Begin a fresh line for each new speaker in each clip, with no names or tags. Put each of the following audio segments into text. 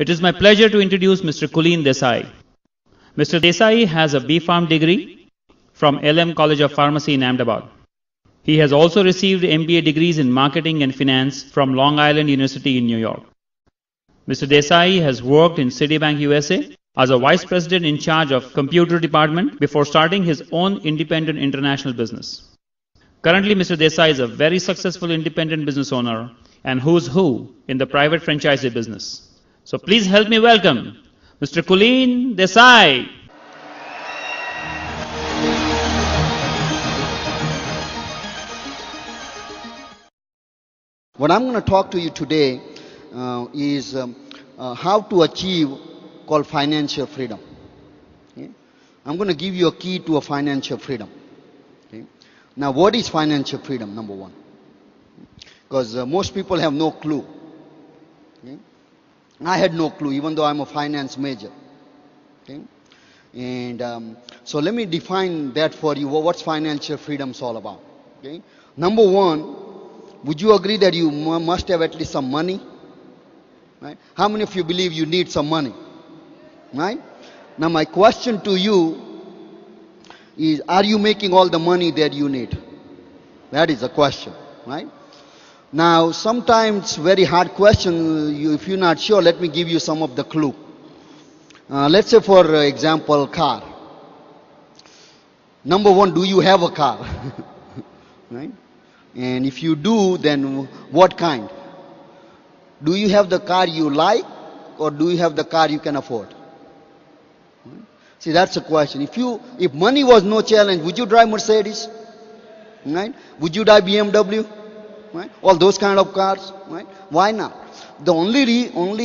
It is my pleasure to introduce Mr. Kulin Desai. Mr. Desai has a B.Pharm degree from LM College of Pharmacy in Ahmedabad. He has also received MBA degrees in marketing and finance from Long Island University in New York. Mr. Desai has worked in Citibank USA as a vice president in charge of computer department before starting his own independent international business. Currently, Mr. Desai is a very successful independent business owner and who's who in the private franchisee business. So please help me welcome Mr. Kulin Desai.
What I'm going to talk to you today is how to achieve called financial freedom. Okay? I'm going to give you a key to a financial freedom. Okay? Now, what is financial freedom, number one? Because most people have no clue. Okay? I had no clue, even though I'm a finance major. Okay? And so let me define that for you. What's financial freedom all about? Okay? Number one, would you agree that you must have at least some money? Right? How many of you believe you need some money? Right? Now my question to you is, are you making all the money that you need? That is the question, right? Now sometimes very hard question, if you're not sure, let me give you some of the clue. Let's say for example, car. Number one, do you have a car? Right? And if you do, then what kind? Do you have the car you like, or do you have the car you can afford? See, that's the question. If money was no challenge, would you drive Mercedes? Right? Would you drive BMW? Right? All those kind of cars. Right? Why not? The only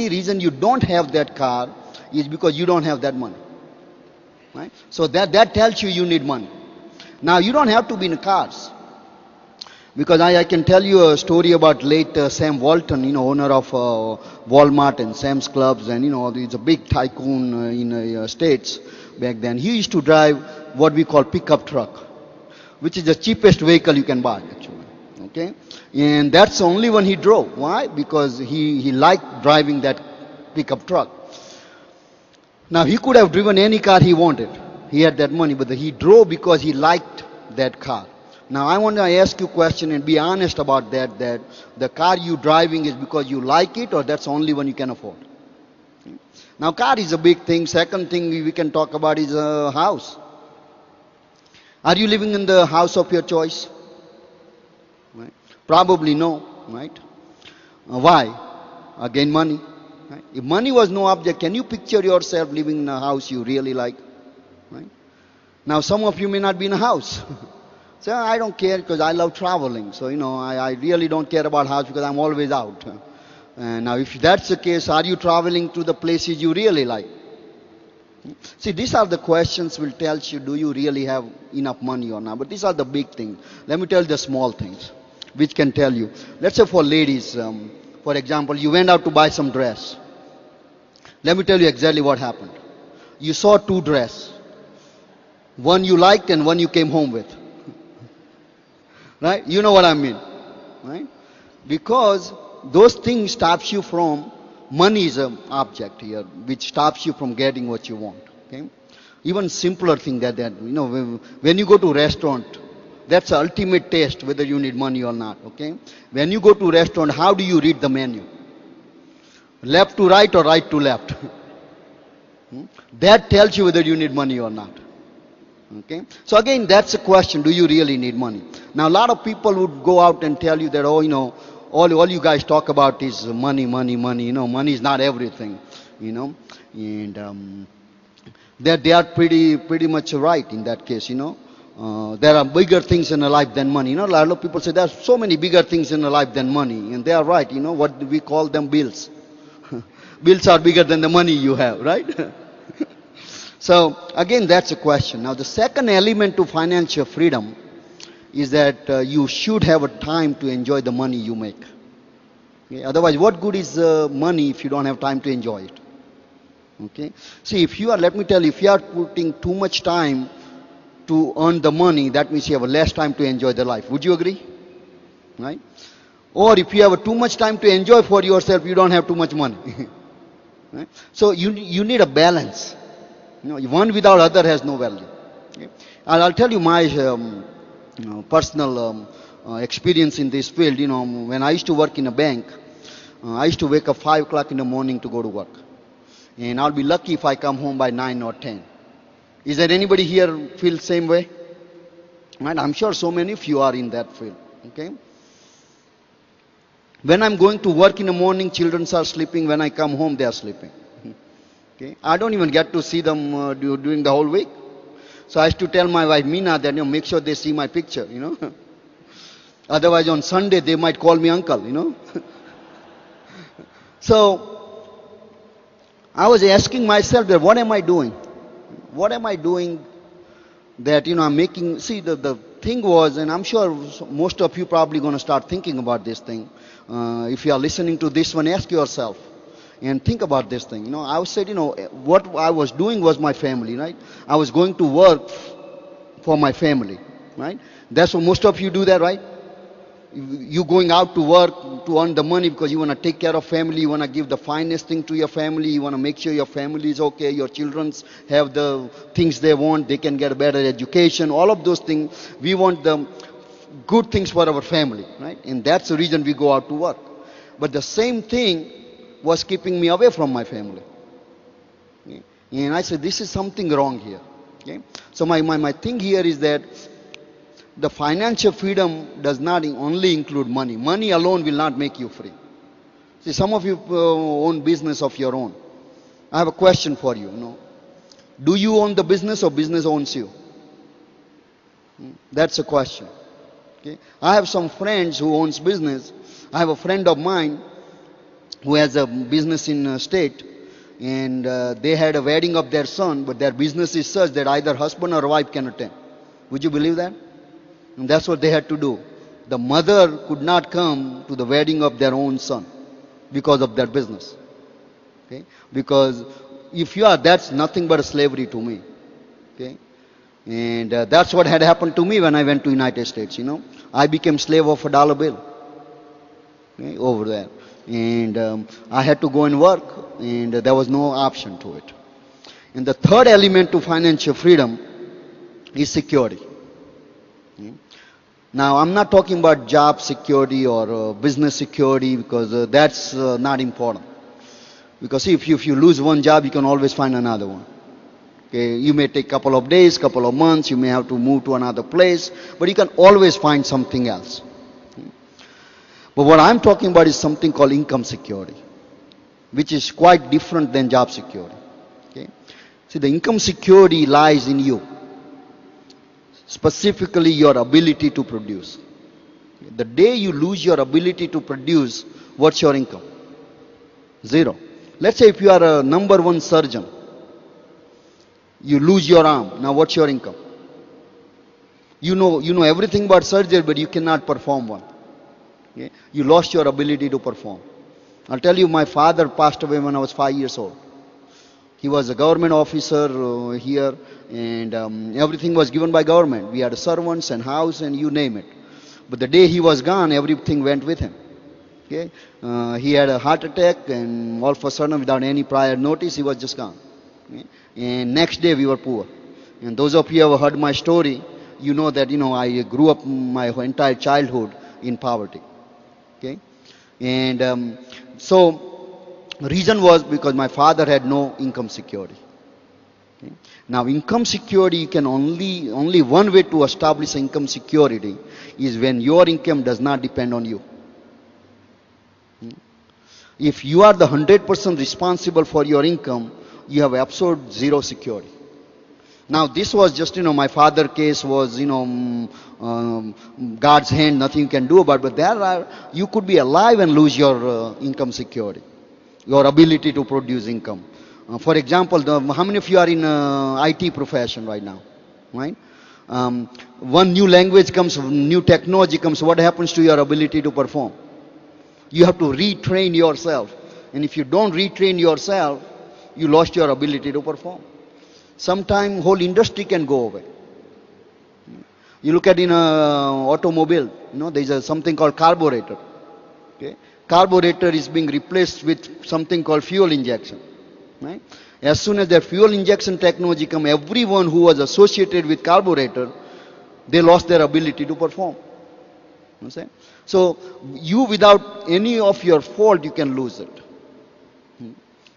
reason you don't have that car is because you don't have that money. Right? So that tells you need money. Now you don't have to be in cars. Because I can tell you a story about late Sam Walton, owner of Walmart and Sam's Clubs, and he's a big tycoon in the States back then. He used to drive what we call pickup truck, which is the cheapest vehicle you can buy, actually. Okay, and that's the only one he drove. Why? Because he liked driving that pickup truck. Now he could have driven any car he wanted. He had that money, but he drove because he liked that car. Now I want to ask you a question and be honest about that the car you driving is because you like it, or that's the only one you can afford. Okay? Now car is a big thing. Second thing we can talk about is a house. Are you living in the house of your choice? Right? Probably no, right? Why? Again, money. Right? If money was no object, can you picture yourself living in a house you really like? Right? Now some of you may not be in a house. So I don't care because I love traveling. So, I really don't care about house because I'm always out. And now if that's the case, are you traveling to the places you really like? See, these are the questions will tell you, do you really have enough money or not? But these are the big things. Let me tell you the small things, which can tell you. Let's say for ladies, for example, you went out to buy some dress. Let me tell you exactly what happened. You saw two dresses. One you liked and one you came home with. Right? You know what I mean, right? Because those things stops you from, money is an object here, which stops you from getting what you want. Okay? Even simpler thing that when you go to restaurant, that's the ultimate test whether you need money or not. Okay? When you go to restaurant, how do you read the menu? Left to right or right to left? That tells you whether you need money or not. Okay, so again, that's the question: do you really need money? Now, a lot of people would go out and tell you that, all you guys talk about is money, money, money. Money is not everything. And that they are pretty much right in that case. There are bigger things in a life than money. A lot of people say there are so many bigger things in a life than money, and they are right. What we call them bills. Bills are bigger than the money you have, right? So again, that's a question. Now the second element to financial freedom is that you should have a time to enjoy the money you make. Okay? Otherwise, what good is money if you don't have time to enjoy it? Okay. See, let me tell you, if you are putting too much time to earn the money, that means you have less time to enjoy the life. Would you agree? Right? Or if you have too much time to enjoy for yourself, you don't have too much money. Right? So you need a balance. One without other has no value. Okay? I'll tell you my personal experience in this field. When I used to work in a bank, I used to wake up 5 o'clock in the morning to go to work. And I'll be lucky if I come home by 9 or 10. Is there anybody here feel the same way? Right? I'm sure so many of you are in that field. Okay? When I'm going to work in the morning, children are sleeping. When I come home, they are sleeping. Okay? I don't even get to see them during the whole week. So I used to tell my wife, Meena, that make sure they see my picture, Otherwise on Sunday, they might call me uncle, So I was asking myself that what am I doing? What am I doing that, I'm making, see the thing was, and I'm sure most of you probably going to start thinking about this thing. If you are listening to this one, ask yourself and think about this thing. I said, what I was doing was my family, right? I was going to work for my family, right? That's what most of you do that, right? You going out to work to earn the money because you want to take care of family, you want to give the finest thing to your family, you want to make sure your family is okay, your children have the things they want, they can get a better education, all of those things. We want the good things for our family, right? And that's the reason we go out to work. But the same thing was keeping me away from my family. Okay? And I said, this is something wrong here. Okay? So my thing here is that the financial freedom does not only include money. Money alone will not make you free. See, some of you own business of your own. I have a question for you. Do you own the business or business owns you? That's a question. Okay? I have some friends who owns business. I have a friend of mine who has a business in a state, and they had a wedding of their son, but their business is such that either husband or wife can attend. Would you believe that? And that's what they had to do. The mother could not come to the wedding of their own son because of their business. Okay? Because if you are, that's nothing but a slavery to me. Okay? And that's what had happened to me when I went to United States. I became slave of a dollar bill. Okay? Over there. And I had to go and work, and there was no option to it. And the third element to financial freedom is security. Okay? Now, I'm not talking about job security or business security, because that's not important. Because if you lose one job, you can always find another one. Okay? You may take a couple of days, couple of months, you may have to move to another place, but you can always find something else. Okay? But what I'm talking about is something called income security, which is quite different than job security. Okay? See, the income security lies in you. Specifically, your ability to produce. The day you lose your ability to produce, what's your income? Zero. Let's say if you are a number one surgeon, you lose your arm. Now what's your income? You know everything about surgery, but you cannot perform one. Okay? You lost your ability to perform. I'll tell you, my father passed away when I was 5 years old. He was a government officer here, and everything was given by government. We had servants and house and you name it. But the day he was gone, everything went with him. Okay? He had a heart attack, and all of a sudden, without any prior notice, he was just gone. Okay? And next day we were poor. And those of you who have heard my story, you know that I grew up my entire childhood in poverty. Okay? And so reason was because my father had no income security. Okay? Now, income security, you can only one way to establish income security is when your income does not depend on you. If you are the 100% responsible for your income, you have absolute zero security. Now, this was just, my father's case was, God's hand, nothing you can do about it. But you could be alive and lose your income security, your ability to produce income. For example, how many of you are in IT profession right now? Right? One new language comes, new technology comes, what happens to your ability to perform? You have to retrain yourself. And if you don't retrain yourself, you lost your ability to perform. Sometime whole industry can go away. You look at in a automobile, there is something called carburetor. Okay? Carburetor is being replaced with something called fuel injection. Right? As soon as their fuel injection technology come, everyone who was associated with carburetor, they lost their ability to perform. Understand? So you, without any of your fault, you can lose it.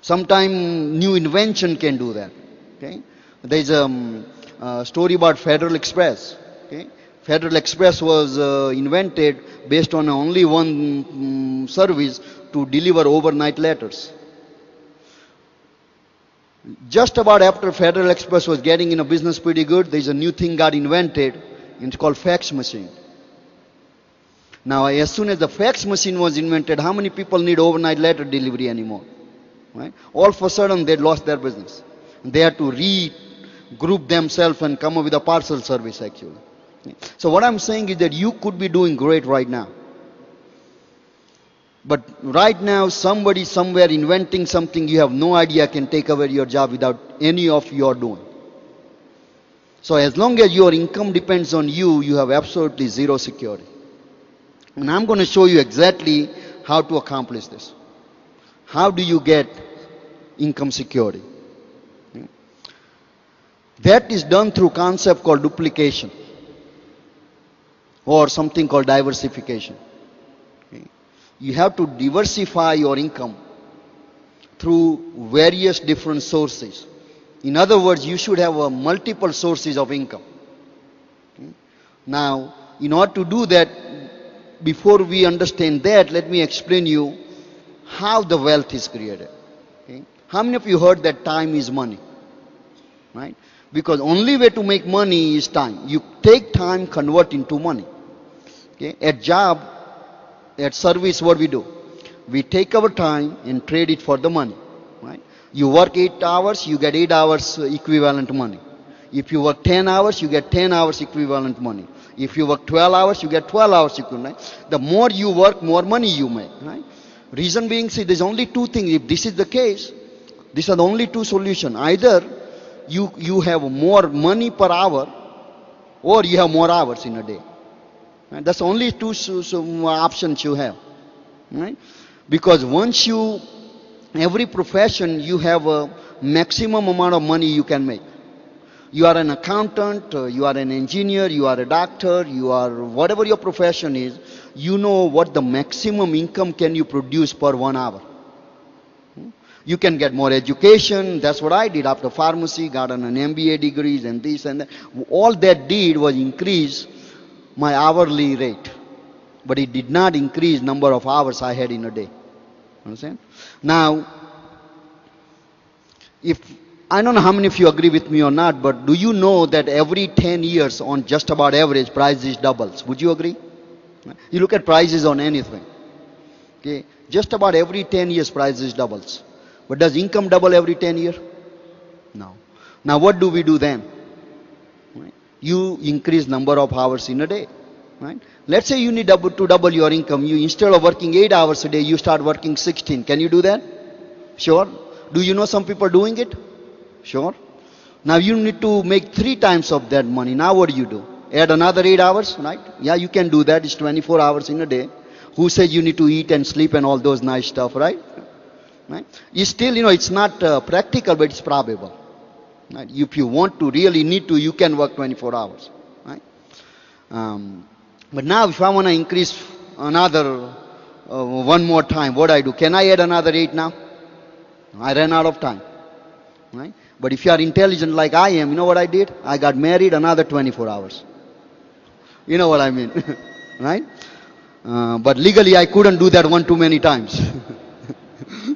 Sometime new invention can do that. Okay? There is a story about Federal Express. Okay? Federal Express was invented based on only one service to deliver overnight letters. Just about after Federal Express was getting in a business pretty good, there is a new thing got invented, and it's called fax machine. Now, as soon as the fax machine was invented, how many people need overnight letter delivery anymore? Right? All of a sudden, they lost their business. They had to regroup themselves and come up with a parcel service, actually. So what I'm saying is that you could be doing great right now. But right now, somebody somewhere inventing something you have no idea can take away your job without any of your doing. So as long as your income depends on you, you have absolutely zero security. And I'm going to show you exactly how to accomplish this. How do you get income security? That is done through concept called duplication or something called diversification. You have to diversify your income through various different sources. In other words, you should have multiple sources of income. Now, in order to do that, before we understand that, let me explain you how the wealth is created. Okay? How many of you heard that time is money? Right? Because only way to make money is time. You take time, convert into money. Okay? At job, at service, what we do? We take our time and trade it for the money. Right? You work 8 hours, you get 8 hours equivalent money. If you work 10 hours, you get 10 hours equivalent money. If you work 12 hours, you get 12 hours equivalent. The more you work, more money you make. Right? Reason being, see, there's only two things. If this is the case, these are the only two solutions. Either you have more money per hour, or you have more hours in a day. Right? That's only two options you have. Right? Because once you, every profession, you have a maximum amount of money you can make. You are an accountant, you are an engineer, you are a doctor, you are whatever your profession is, you know what the maximum income can you produce per 1 hour. You can get more education. That's what I did after pharmacy, got an MBA degrees and this and that. All that did was increase my hourly rate. But it did not increase number of hours I had in a day. Understand? Now, I don't know how many of you agree with me or not, but do you know that every 10 years on just about average, prices doubles? Would you agree? You look at prices on anything. Okay? Just about every 10 years, prices doubles. But does income double every 10 years? No. Now what do we do then? Right? You increase number of hours in a day. Right? Let's say you need to double your income. You, instead of working 8 hours a day, you start working 16. Can you do that? Sure. Do you know some people doing it? Sure. Now you need to make 3 times of that money. Now what do? Add another 8 hours, right? Yeah, you can do that. It's 24 hours in a day. Who says you need to eat and sleep and all those nice stuff, right? Right? It's still, it's not practical, but it's probable. Right? If you want to, really need to, you can work 24 hours. Right? But now if I want to increase another one more time, what I do? Can I add another 8 now? I ran out of time. Right? But if you are intelligent like I am, you know what I did? I got married another 24 hours. You know what I mean? Right? But legally I couldn't do that one too many times.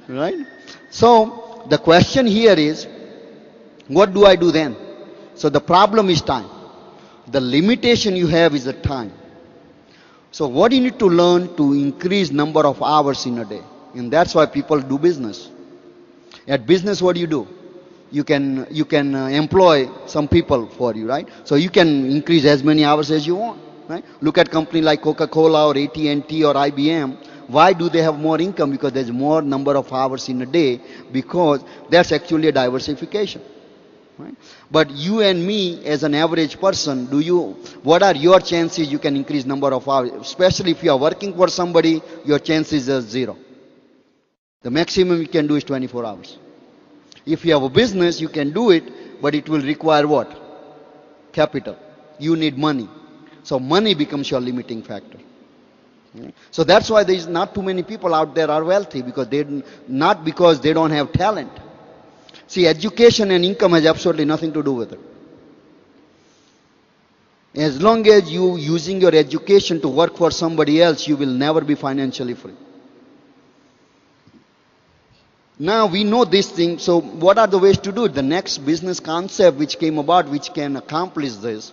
Right? So the question here is, what do I do then? So the problem is time. The limitation you have is the time. So what you need to learn to increase number of hours in a day. And that's why people do business. At business, what do? You can employ some people for you, right? So you can increase as many hours as you want, right? Look at company like Coca-Cola or AT&T or IBM. Why do they have more income? Because there's more number of hours in a day, because that's actually a diversification. Right? But you and me as an average person, what are your chances you can increase number of hours? Especially if you are working for somebody, your chances are 0. The maximum you can do is 24 hours. If you have a business, you can do it, but it will require what? Capital. You need money. So money becomes your limiting factor. So that's why there is not too many people out there are wealthy, because not because they don't have talent. See, education and income has absolutely nothing to do with it. As long as you using your education to work for somebody else, you will never be financially free. Now we know this thing, so what are the ways to do it? The next business concept which came about, which can accomplish this,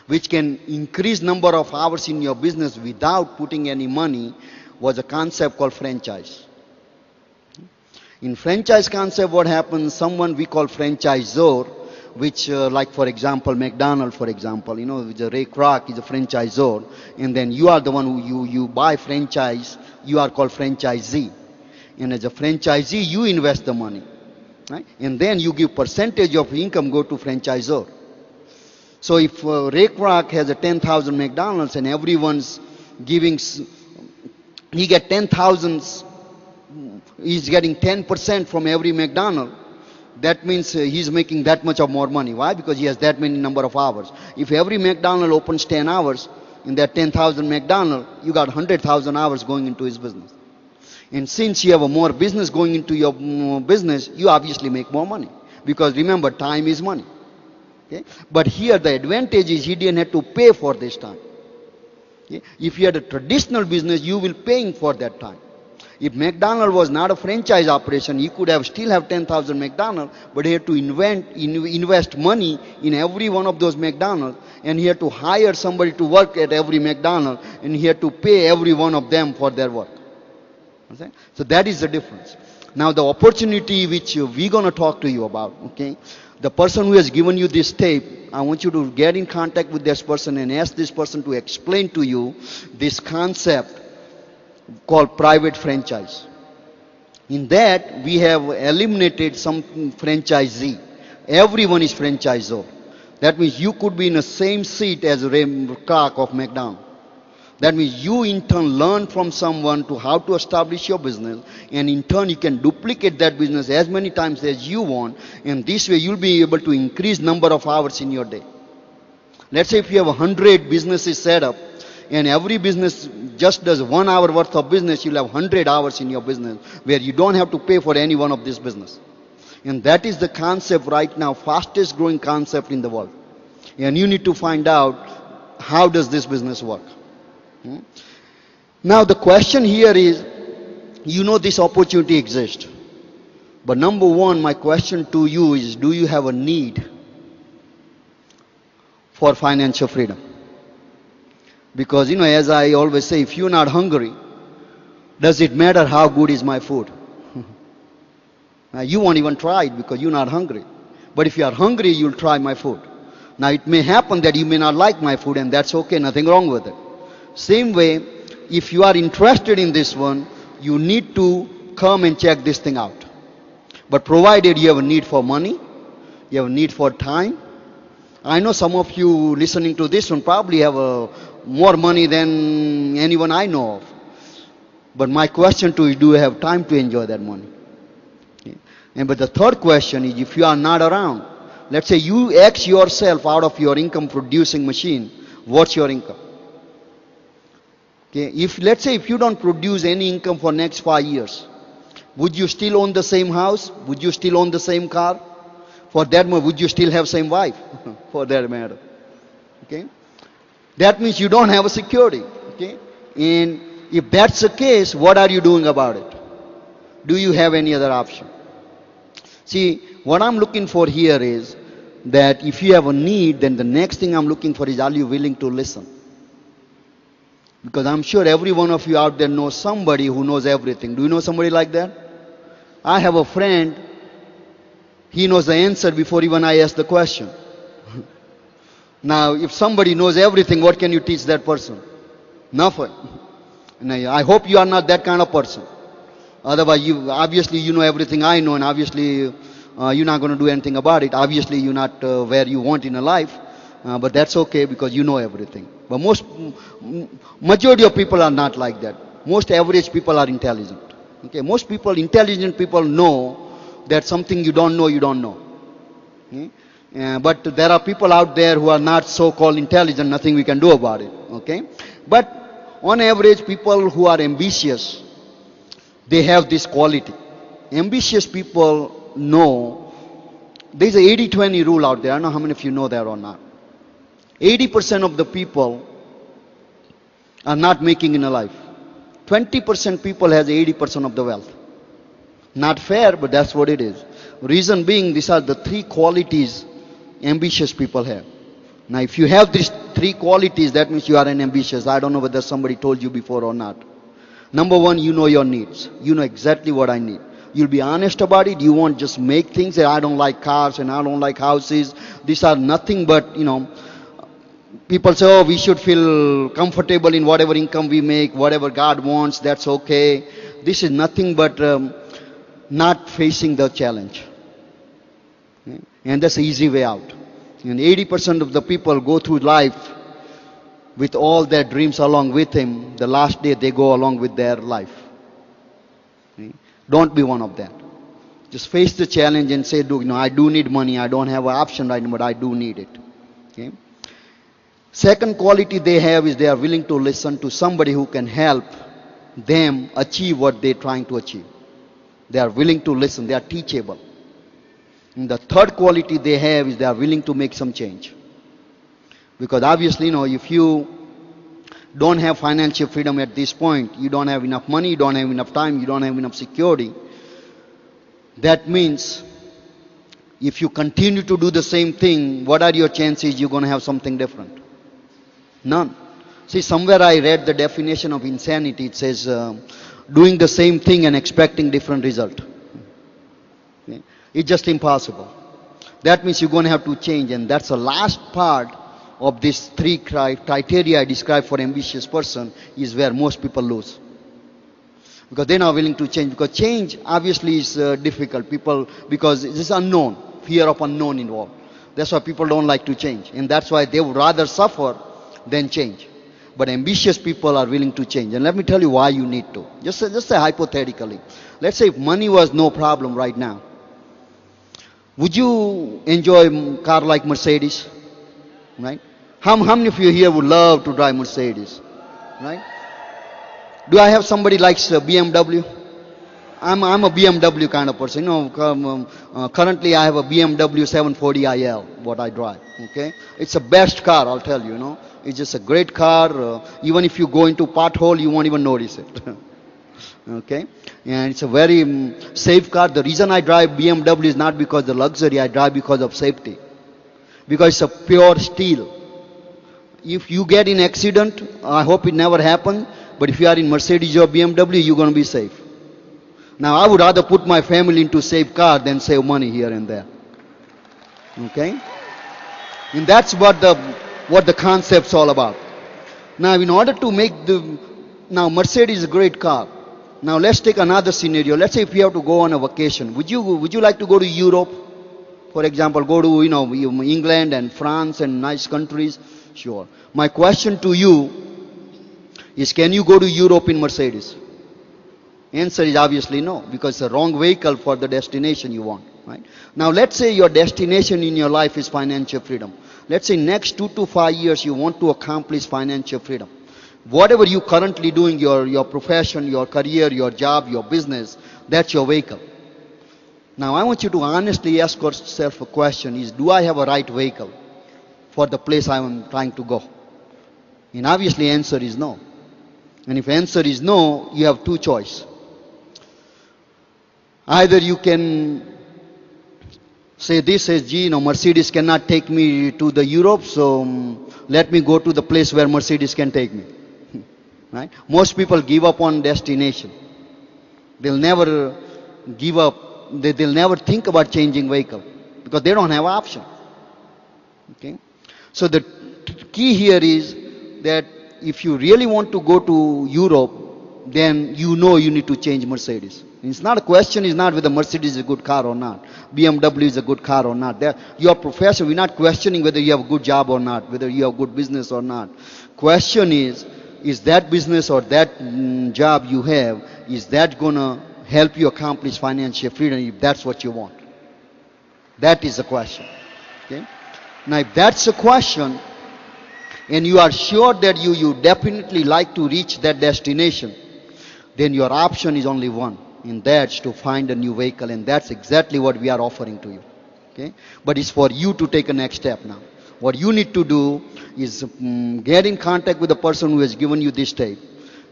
which can increase number of hours in your business without putting any money, was a concept called franchise. In franchise concept, what happens, someone we call franchisor, which like for example McDonald, for example, the Ray Kroc is a franchisor, and then you are the one who you buy franchise, you are called franchisee. And as a franchisee, you invest the money, right? And then you give percentage of income go to franchisor. So if Ray Kroc has a 10,000 McDonald's and everyone's giving, he get 10,000, he's getting 10% from every McDonald. That means he's making that much of more money. Why? Because he has that many number of hours. If every McDonald opens 10 hours, in that 10,000 McDonald, you got 100,000 hours going into his business. And since you have a more business going into your business, you obviously make more money. Because remember, time is money. Okay? But here the advantage is he didn't have to pay for this time. Okay? If you had a traditional business, you will paying for that time. If McDonald was not a franchise operation, he could have still have 10,000 McDonald, but he had to invest money in every one of those McDonald's, and he had to hire somebody to work at every McDonald, and he had to pay every one of them for their work. So that is the difference. Now the opportunity which we're going to talk to you about, okay? The person who has given you this tape, I want you to get in contact with this person and ask this person to explain to you this concept called private franchise. In that, we have eliminated some franchisee. Everyone is franchisor. That means you could be in the same seat as Ray Kroc of McDonald's. That means you in turn learn from someone to how to establish your business, and in turn you can duplicate that business as many times as you want, and this way you'll be able to increase number of hours in your day. Let's say if you have 100 businesses set up, and every business just does 1 hour worth of business, you'll have 100 hours in your business where you don't have to pay for any one of this business. And that is the concept right now, fastest growing concept in the world. And you need to find out how does this business work. Now the question here is, this opportunity exists. But number one, my question to you is, do you have a need for financial freedom? Because, as I always say, if you're not hungry, does it matter how good is my food? Now, you won't even try it because you're not hungry. But if you are hungry, you'll try my food. Now, it may happen that you may not like my food, and that's okay, nothing wrong with it. Same way, if you are interested in this one, you need to come and check this thing out. But provided you have a need for money, you have a need for time. I know some of you listening to this one probably have more money than anyone I know of. But my question to you, do you have time to enjoy that money? Okay. But the third question is, if you are not around, let's say you ask yourself out of your income producing machine, what's your income? Okay. Let's say if you don't produce any income for next 5 years, would you still own the same house? Would you still own the same car? For that matter, would you still have same wife? For that matter. Okay. That means you don't have a security. Okay. And if that's the case, what are you doing about it? Do you have any other option? See, what I'm looking for here is that if you have a need, then the next thing I'm looking for is, are you willing to listen? Because I'm sure every one of you out there knows somebody who knows everything. Do you know somebody like that? I have a friend, he knows the answer before even I ask the question. Now, if somebody knows everything, what can you teach that person? Nothing. And I hope you are not that kind of person. Otherwise, obviously you know everything I know, and obviously you're not going to do anything about it. Obviously you're not where you want in a life, but that's okay because you know everything. But majority of people are not like that. Most average people are intelligent. Okay, most people, intelligent people know That's something you don't know, you don't know. Okay? But there are people out there who are not so-called intelligent, nothing we can do about it. Okay? But on average, people who are ambitious, they have this quality. Ambitious people know, there's a 80-20 rule out there. I don't know how many of you know that or not. 80% of the people are not making in a life. 20% people has 80% of the wealth. Not fair, but that's what it is. Reason being, these are the three qualities ambitious people have. Now, if you have these three qualities, that means you are an ambitious. I don't know whether somebody told you before or not. Number one, you know your needs. You know exactly what I need. You'll be honest about it. You won't just make things that I don't like cars and I don't like houses. These are nothing but, people say, oh, we should feel comfortable in whatever income we make, whatever God wants, that's okay. This is nothing but not facing the challenge. Okay? And that's the easy way out. And 80% of the people go through life with all their dreams along with him. The last day they go along with their life. Okay? Don't be one of them. Just face the challenge and say, I do need money. I don't have an option right now, but I do need it. Okay? Second quality they have is they are willing to listen to somebody who can help them achieve what they're trying to achieve. They are willing to listen. They are teachable. And the third quality they have is they are willing to make some change. Because obviously, if you don't have financial freedom at this point, you don't have enough money, you don't have enough time, you don't have enough security. That means if you continue to do the same thing, what are your chances you're going to have something different? None. See, somewhere I read the definition of insanity. It says doing the same thing and expecting different result. Okay? It's just impossible. That means you're going to have to change, and that's the last part of these three criteria I described for ambitious person is where most people lose. Because they're not willing to change. Because change obviously is difficult. Because it's unknown, fear of unknown involved. That's why people don't like to change. And that's why they would rather suffer than change. But ambitious people are willing to change. And let me tell you why you need to. Just say hypothetically. Let's say if money was no problem right now, would you enjoy a car like Mercedes? Right? How many of you here would love to drive Mercedes? Right? Do I have somebody likes BMW? I'm a BMW kind of person. Currently I have a BMW 740iL, what I drive. Okay? It's the best car, I'll tell you, It's just a great car. Even if you go into pothole, you won't even notice it. Okay? And it's a very safe car. The reason I drive BMW is not because of the luxury, I drive because of safety. Because it's a pure steel. If you get in accident, I hope it never happens, but if you are in Mercedes or BMW, you're going to be safe. Now, I would rather put my family into a safe car than save money here and there. Okay? And that's what the concept's all about. Now, in order to make now Mercedes is a great car. Now, let's take another scenario. Let's say if you have to go on a vacation. Would you like to go to Europe? For example, go to, England and France and nice countries? Sure. My question to you is, can you go to Europe in Mercedes? Answer is obviously no, because it's the wrong vehicle for the destination you want. Right? Now let's say your destination in your life is financial freedom. Let's say next 2 to 5 years you want to accomplish financial freedom. Whatever you currently doing, your profession, your career, your job, your business, that's your vehicle. Now I want you to honestly ask yourself a question is, do I have a right vehicle for the place I am trying to go? And obviously answer is no. And if answer is no, you have two choices. Either you can say this as, Mercedes cannot take me to the Europe, so let me go to the place where Mercedes can take me. Right? Most people give up on destination. They'll never give up. They'll never think about changing vehicle because they don't have option. Okay? So the key here is that if you really want to go to Europe, then you need to change Mercedes. It's not a question is not whether Mercedes is a good car or not. BMW is a good car or not. Your profession, we're not questioning whether you have a good job or not, whether you have good business or not. Question is that business or that job you have, is that going to help you accomplish financial freedom if that's what you want? That is the question. Okay? Now, if that's the question, and you are sure that you definitely like to reach that destination, then your option is only one, and that's to find a new vehicle, and that's exactly what we are offering to you. Okay? But it's for you to take a next step now. What you need to do is get in contact with the person who has given you this tape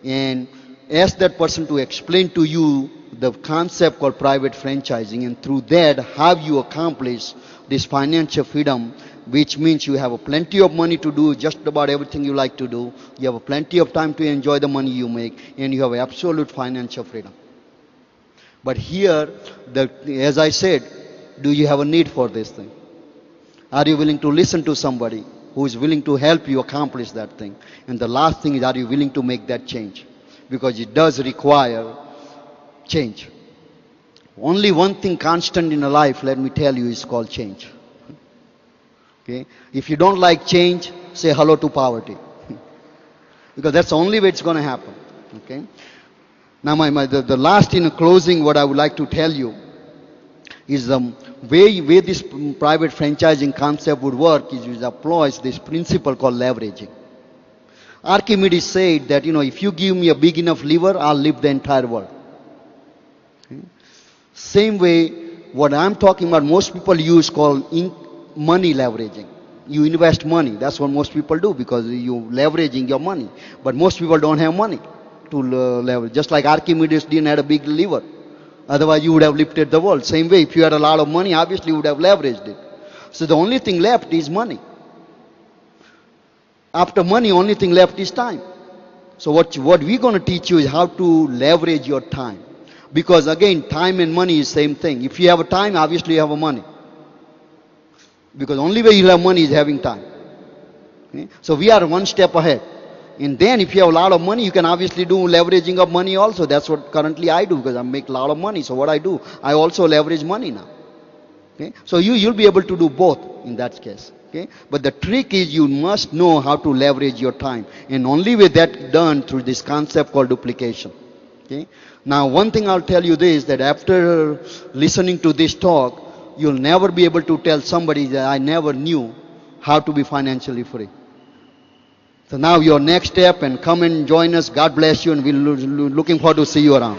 and ask that person to explain to you the concept called private franchising, and through that have you accomplish this financial freedom, which means you have plenty of money to do just about everything you like to do, you have plenty of time to enjoy the money you make, and you have absolute financial freedom. But here, as I said, do you have a need for this thing? Are you willing to listen to somebody who is willing to help you accomplish that thing? And the last thing is, are you willing to make that change? Because it does require change. Only one thing constant in a life, let me tell you, is called change. Okay? If you don't like change, say hello to poverty. Because that's the only way it's going to happen. Okay? Now, the last in closing, what I would like to tell you is way this private franchising concept would work is it employs this principle called leveraging. Archimedes said that, if you give me a big enough lever, I'll lift the entire world. Okay? Same way, what I'm talking about, most people use called money leveraging. You invest money. That's what most people do because you're leveraging your money. But most people don't have money to leverage. Just like Archimedes didn't have a big lever. Otherwise, you would have lifted the world. Same way, if you had a lot of money, obviously you would have leveraged it. So the only thing left is money. After money, only thing left is time. So what we're going to teach you is how to leverage your time. Because again, time and money is same thing. If you have a time, obviously you have a money. Because only way you'll have money is having time. Okay? So we are one step ahead. And then if you have a lot of money, you can obviously do leveraging of money also. That's what currently I do because I make a lot of money. So what I do, I also leverage money now. Okay? So you'll be able to do both in that case. Okay? But the trick is you must know how to leverage your time. And only with that done through this concept called duplication. Okay? Now one thing I'll tell you this, that after listening to this talk, you'll never be able to tell somebody that I never knew how to be financially free. So now your next step, and come and join us. God bless you, and we're looking forward to see you around.